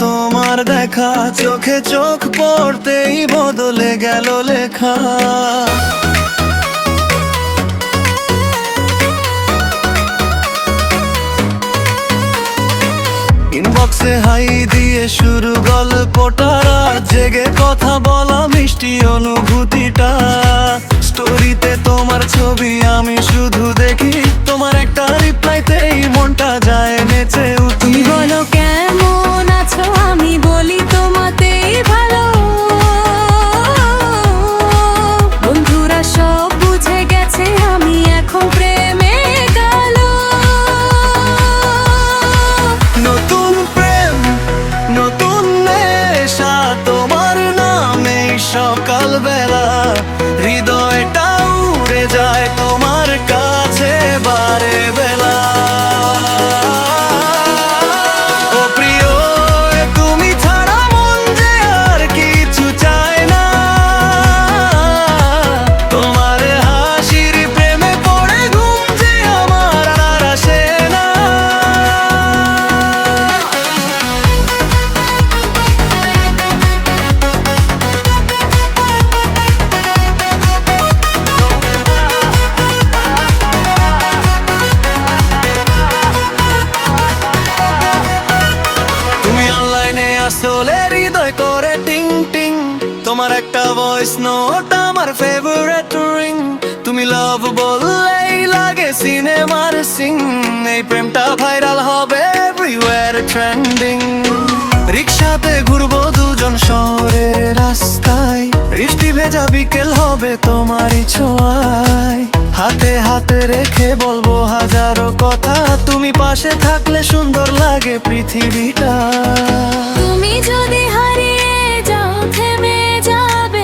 তোমার দেখা, চোখে চোখ পড়তেই বদলে গেল লেখা। ইনবক্সে হাই দিয়ে শুরু গল্পটা, জেগে কথা বলা মিষ্টি অনুভূতিটা। স্টোরিতে তোমার ছবি আমি শুধু দেখি, তোমার একটা রিপ্লাইতেই মনটা যায় নেচে উঠি। তুমি বলো কেমন আছো, আমি বলি তোমাতেই ভালো। বন্ধুরা সব বুঝে গেছে আমি এখন প্রেমে গেলো। নতুন প্রেম, নতুন নেশা, তোমার নামে সকালবেলা হৃদয়টা উড়ে যায় তোমার কাছে বারে বেলা। ও প্রিয়, তুমি ছাড়া মন যে আর কিছু চায় না। তোমার হাসির প্রেমে পড়ে ঘুম যে আমার আর আসে না। তুমি অনলাইনে আসলে হৃদয় করে টিং টিং, তোমার একটা ভয়েস নোট আমার ফেভারিট রিং। তুমি লাভ বললেই লাগে সিনেমার সিং, এই প্রেমটা ভাইরাল হবে এভরিওয়্যার ট্রেন্ডিং। রিক্সাতে ঘুরবো দুজন শহরের রাস্তায়, বৃষ্টি ভেজা বিকেল হবে তোমারই ছোঁয়ায়। হাতে হাতে রেখে বলবো হাজারো কথা, তুমি পাশে থাকলে সুন্দর লাগে পৃথিবীটা। তুমি যদি হারিয়ে যাও থেমে যাবে